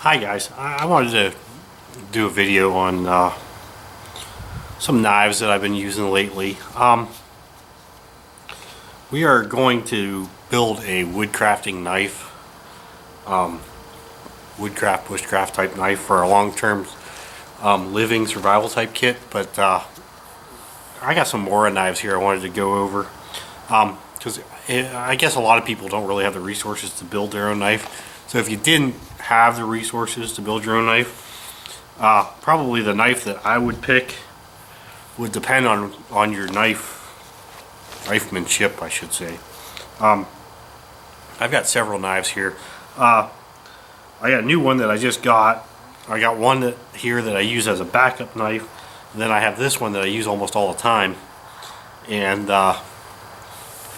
Hi guys, I wanted to do a video on some knives that I've been using lately. We are going to build a woodcrafting knife, woodcraft, bushcraft type knife for a long-term living survival type kit, but I got some Mora knives here I wanted to go over because I guess a lot of people don't really have the resources to build their own knife. So if you didn't have the resources to build your own knife, probably the knife that I would pick would depend on your knifemanship, I should say. I've got several knives here. I got a new one that I just got. I got one here that I use as a backup knife, and then I have this one that I use almost all the time. And the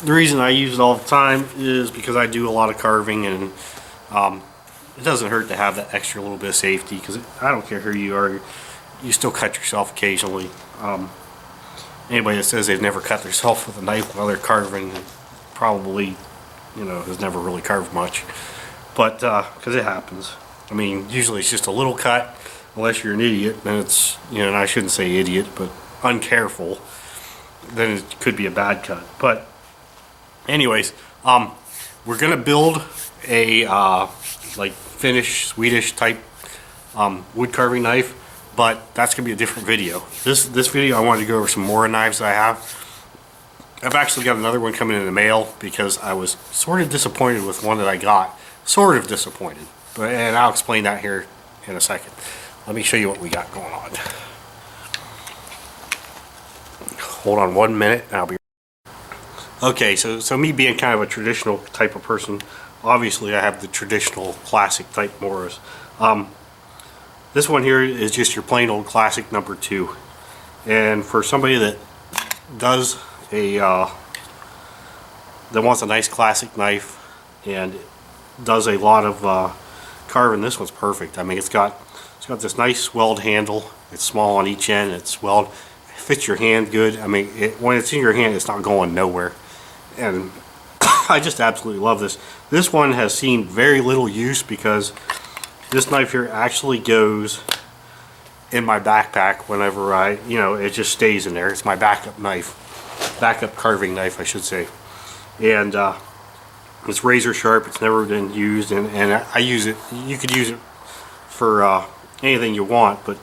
reason I use it all the time is because I do a lot of carving, and it doesn't hurt to have that extra little bit of safety, because I don't care who you are, you still cut yourself occasionally. Anybody that says they've never cut themselves with a knife while they're carving probably, has never really carved much. But because it happens. I mean, usually it's just a little cut, unless you're an idiot, and it's, and I shouldn't say idiot, but uncareful, then it could be a bad cut. But anyways, we're gonna build a like Finnish, Swedish type wood carving knife, but that's gonna be a different video. This video I wanted to go over some Mora knives that I have. I've actually got another one coming in the mail because I was sort of disappointed with one that I got. Sort of disappointed, and I'll explain that here in a second. Let me show you what we got going on. Hold on 1 minute and I'll be okay. So me being kind of a traditional type of person, obviously I have the traditional classic type Moras. This one here is just your plain old classic #2, and for somebody that does that wants a nice classic knife and does a lot of carving, this one's perfect. I mean, it's got this nice swelled handle. It's small on each end. It's swelled. It fits your hand good. I mean, when it's in your hand, it's not going nowhere. And I just absolutely love this. This one has seen very little use because this knife here actually goes in my backpack whenever it just stays in there. It's my backup knife, backup carving knife, I should say. And it's razor sharp. It's never been used, and I use it. You could use it for anything you want, but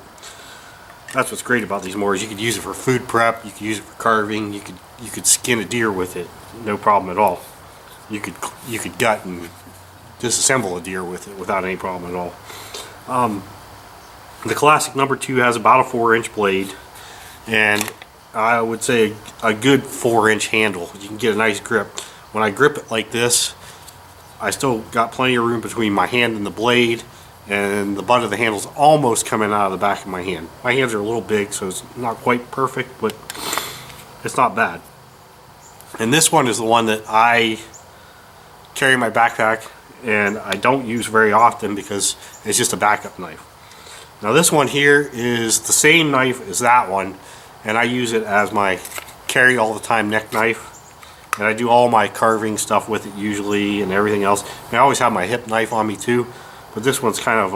that's what's great about these Moras. You could use it for food prep. You could use it for carving. You could skin a deer with it, no problem at all. You could gut and disassemble a deer with it without any problem at all. The classic #2 has about a 4-inch blade, and I would say a good 4-inch handle. You can get a nice grip. When I grip it like this, I still got plenty of room between my hand and the blade, and the butt of the handle's almost coming out of the back of my hand. My hands are a little big, so it's not quite perfect, but it's not bad. And this one is the one that I carry in my backpack, and I don't use very often because it's just a backup knife. Now this one here is the same knife as that one, and I use it as my carry all the time neck knife. And I do all my carving stuff with it usually, and everything else. And I always have my hip knife on me too, but this one's kind of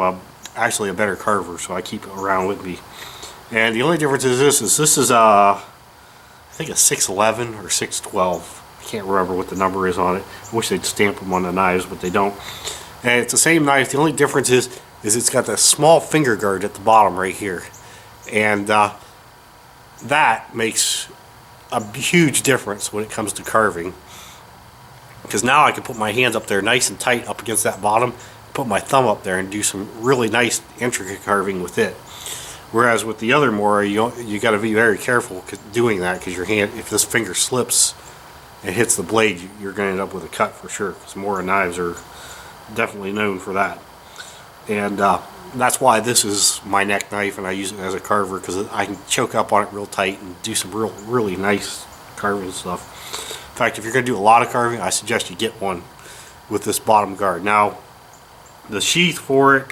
actually a better carver, so I keep it around with me. And the only difference is this is I think a 611 or 612. I can't remember what the number is on it. I wish they'd stamp them on the knives, but they don't. And it's the same knife. The only difference is it's got that small finger guard at the bottom right here, and that makes a huge difference when it comes to carving, because now I can put my hands up there nice and tight up against that bottom, put my thumb up there and do some really nice intricate carving with it. Whereas with the other Mora, you got to be very careful doing that, because your hand, if this finger slips and hits the blade, you're going to end up with a cut for sure, because Mora knives are definitely known for that. And that's why this is my neck knife, and I use it as a carver, because I can choke up on it real tight and do some really nice carving stuff. In fact, if you're going to do a lot of carving, I suggest you get one with this bottom guard. Now, the sheath for it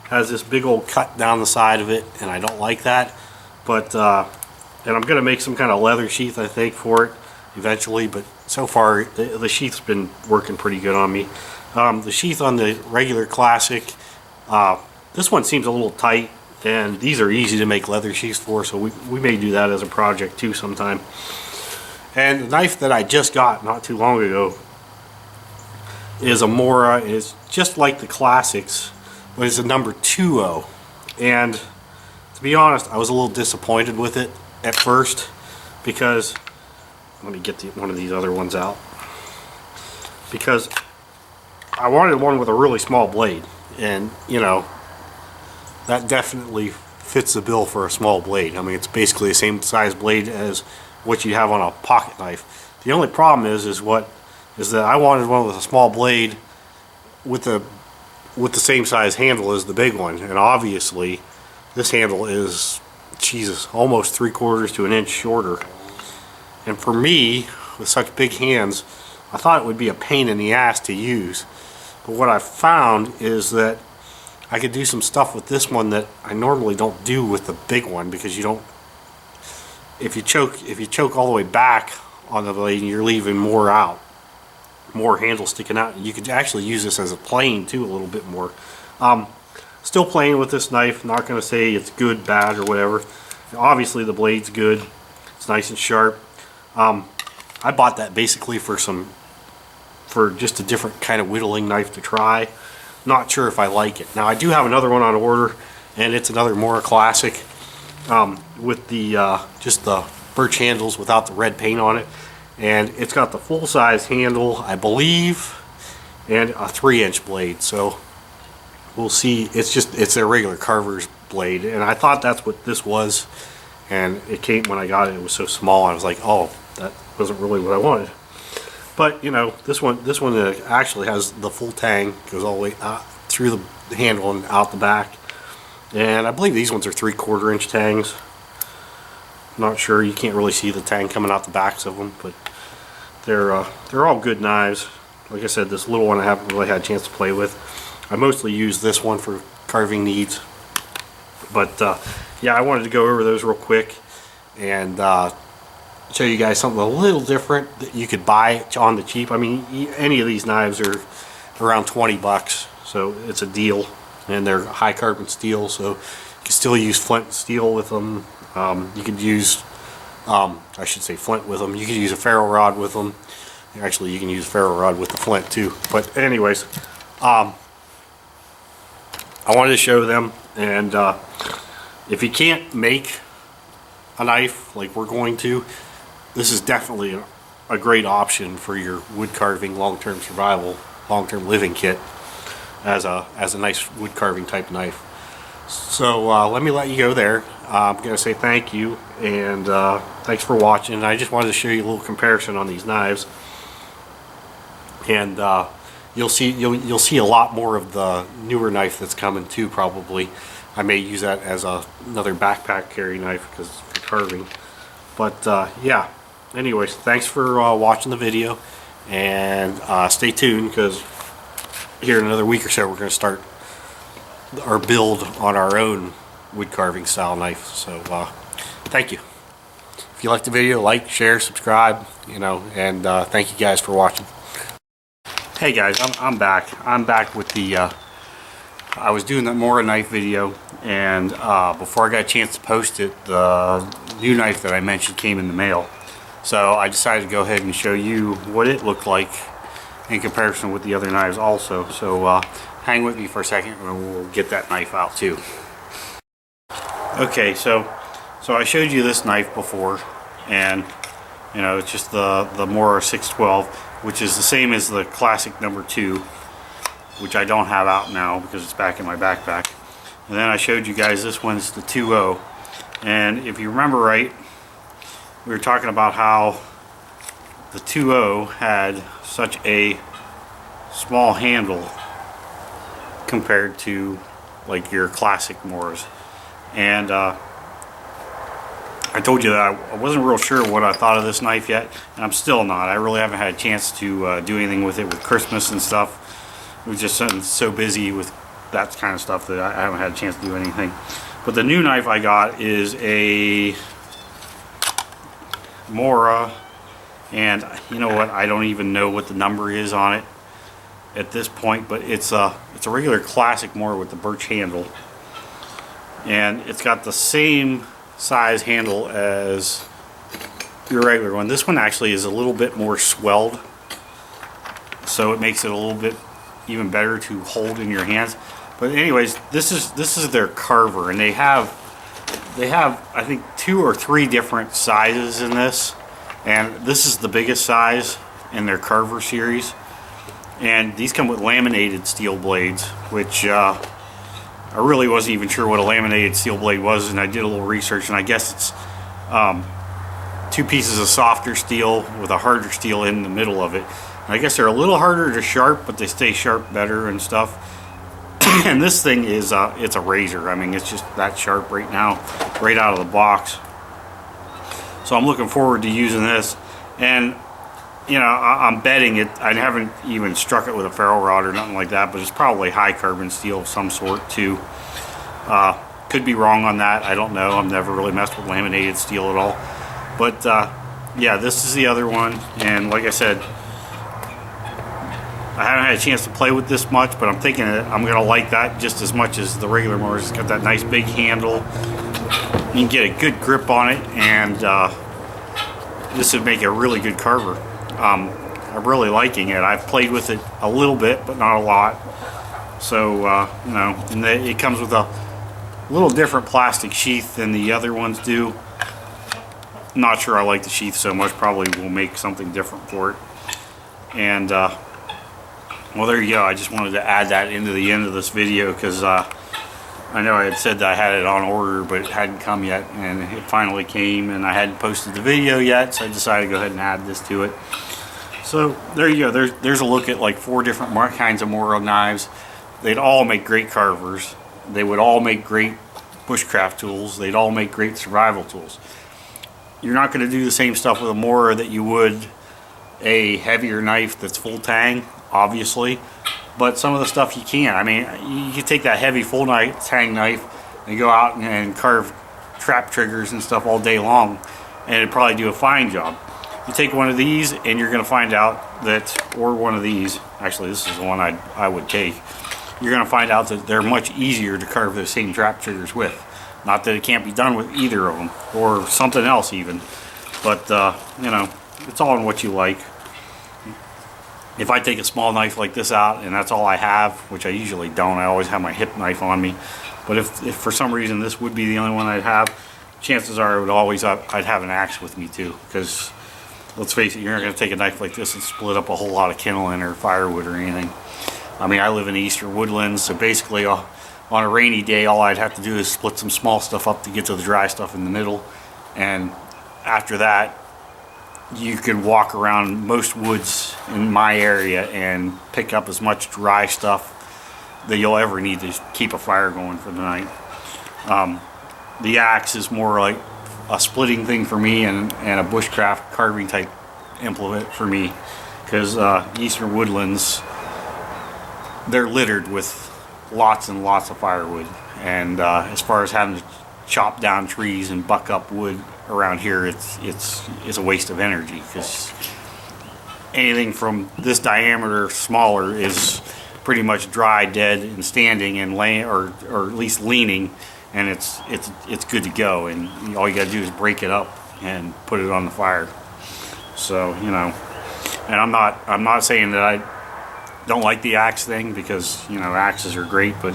has this big old cut down the side of it, and I don't like that. But and I'm going to make some kind of leather sheath, I think, for it eventually. But so far, the sheath's been working pretty good on me. The sheath on the regular classic This one seems a little tight, and these are easy to make leather sheaths for, so we may do that as a project too sometime. And the knife that I just got not too long ago is a Mora. It's just like the classics, but it's a number 2.0. And to be honest, I was a little disappointed with it at first, because let me get one of these other ones out, because I wanted one with a really small blade, and you know, that definitely fits the bill for a small blade. I mean, it's basically the same size blade as what you have on a pocket knife. The only problem is that I wanted one with a small blade with the same size handle as the big one, and obviously this handle is, Jesus, almost 3/4 to an inch shorter. And for me, with such big hands, I thought it would be a pain in the ass to use. But what I found is that I could do some stuff with this one that I normally don't do with the big one, because you don't, if you choke all the way back on the blade, you're leaving more out, more handle sticking out. You could actually use this as a plane too, a little bit more. Still playing with this knife, not going to say it's good, bad, or whatever. Obviously the blade's good, it's nice and sharp. I bought that basically for just a different kind of whittling knife to try. Not sure if I like it. Now I do have another one on order, and it's another Mora classic with the just the birch handles without the red paint on it, and it's got the full-size handle, I believe, and a 3-inch blade. So we'll see. It's a regular carver's blade, and I thought that's what this was, and it came, when I got it, it was so small, I was like, oh, that wasn't really what I wanted. But you know, this one actually has the full tang, goes all the way out through the handle and out the back, and I believe these ones are 3/4 inch tangs. I'm not sure, you can't really see the tang coming out the backs of them, but they're all good knives. Like I said, this little one I haven't really had a chance to play with. I mostly use this one for carving needs, but yeah, I wanted to go over those real quick and show you guys something a little different that you could buy on the cheap. I mean, any of these knives are around 20 bucks, so it's a deal, and they're high carbon steel, so you can still use flint steel with them. You could use, I should say flint with them. You could use a ferro rod with them. Actually, you can use ferro rod with the flint too. But anyways, I wanted to show them, and if you can't make a knife like we're going to, this is definitely a great option for your wood carving, long-term survival, long-term living kit as a nice wood carving type knife. So let me let you go there. I'm going to say thank you, and thanks for watching. I just wanted to show you a little comparison on these knives, and you'll see a lot more of the newer knife that's coming too, probably. I may use that as another backpack carry knife because for carving. But yeah, anyways, thanks for watching the video, and stay tuned, because here in another week or so we're going to start our build on our own wood carving style knife. So thank you. If you liked the video, like, share, subscribe, you know, and thank you guys for watching. Hey guys, I'm back. I'm back with the I was doing that Mora knife video, and before I got a chance to post it, the new knife that I mentioned came in the mail. So I decided to go ahead and show you what it looked like in comparison with the other knives also. So hang with me for a second and we'll get that knife out too. Okay, so I showed you this knife before, and you know, it's just the Mora 612, which is the same as the classic number 2, which I don't have out now because it's back in my backpack. And then I showed you guys this one, it's the 2.0. And if you remember right, we were talking about how the 2.0 had such a small handle compared to like your classic Moras. And I told you that I wasn't real sure what I thought of this knife yet, and I'm still not. I really haven't had a chance to do anything with it with Christmas and stuff. We've just been so busy with that kind of stuff that I haven't had a chance to do anything. But the new knife I got is a Mora, and you know what? I don't even know what the number is on it at this point, but it's a regular classic Mora with the birch handle. and it's got the same size handle as your regular one. This one actually is a little bit more swelled, so it makes it a little bit even better to hold in your hands. But anyways, this is their carver, and they have I think 2 or 3 different sizes in this, and this is the biggest size in their carver series. And these come with laminated steel blades, which I really wasn't even sure what a laminated steel blade was, and I did a little research, and I guess it's 2 pieces of softer steel with a harder steel in the middle of it. And I guess they're a little harder to sharp, but they stay sharp better and stuff. And this thing is it's a razor. I mean, it's just that sharp right now, right out of the box. So I'm looking forward to using this. And you know, I'm betting it, I haven't even struck it with a ferro rod or nothing like that, but it's probably high carbon steel of some sort too. Could be wrong on that, I don't know. I've never really messed with laminated steel at all. But yeah, this is the other one, and like I said, I haven't had a chance to play with this much, but I'm thinking that I'm going to like that just as much as the regular Mora. It's got that nice big handle. You can get a good grip on it, and this would make a really good carver. I'm really liking it. I've played with it a little bit, but not a lot. So, you know, and it comes with a little different plastic sheath than the other ones do. Not sure I like the sheath so much. Probably will make something different for it. And, well, there you go. I just wanted to add that into the end of this video because I know I had said that I had it on order, but it hadn't come yet, and it finally came, and I hadn't posted the video yet, so I decided to go ahead and add this to it. So there you go. There's a look at like 4 different kinds of Mora knives. They'd all make great carvers. They would all make great bushcraft tools. They'd all make great survival tools. You're not going to do the same stuff with a Mora that you would a heavier knife that's full tang, obviously, but some of the stuff you can. I mean, you can take that heavy full tang knife and go out and carve trap triggers and stuff all day long, and it'd probably do a fine job. You take one of these and you're going to find out that, or one of these, actually this is the one I would take, you're going to find out that they're much easier to carve the same trap triggers with. Not that it can't be done with either of them, or something else even, but you know, it's all in what you like. If I take a small knife like this out and that's all I have, which I usually don't, I always have my hip knife on me, but if for some reason this would be the only one I'd have, chances are I'd have an axe with me too, because let's face it, you're not going to take a knife like this and split up a whole lot of kindling or firewood or anything. I mean, I live in the eastern woodlands, so basically on a rainy day all I'd have to do is split some small stuff up to get to the dry stuff in the middle, and after that you can walk around most woods in my area and pick up as much dry stuff that you'll ever need to keep a fire going for the night. The axe is more like a splitting thing for me and a bushcraft carving type implement for me, because eastern woodlands, they're littered with lots and lots of firewood, and as far as having to chop down trees and buck up wood around here, it's a waste of energy, because anything from this diameter smaller is pretty much dry, dead, and standing and laying, or at least leaning, and it's good to go, and all you got to do is break it up and put it on the fire. So, you know, and I'm not saying that I don't like the axe thing, because, you know, axes are great, but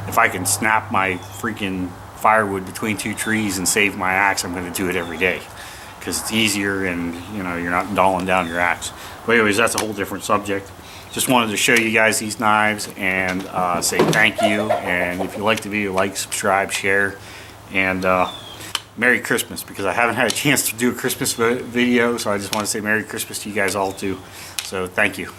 if I can snap my freaking firewood between 2 trees and save my axe, I'm going to do it every day, because it's easier, and you know, you're not dolling down your axe. But anyways, that's a whole different subject. Just wanted to show you guys these knives and say thank you, and if you like the video, like, subscribe, share, and Merry Christmas, because I haven't had a chance to do a Christmas video, so I just want to say Merry Christmas to you guys all too. So thank you.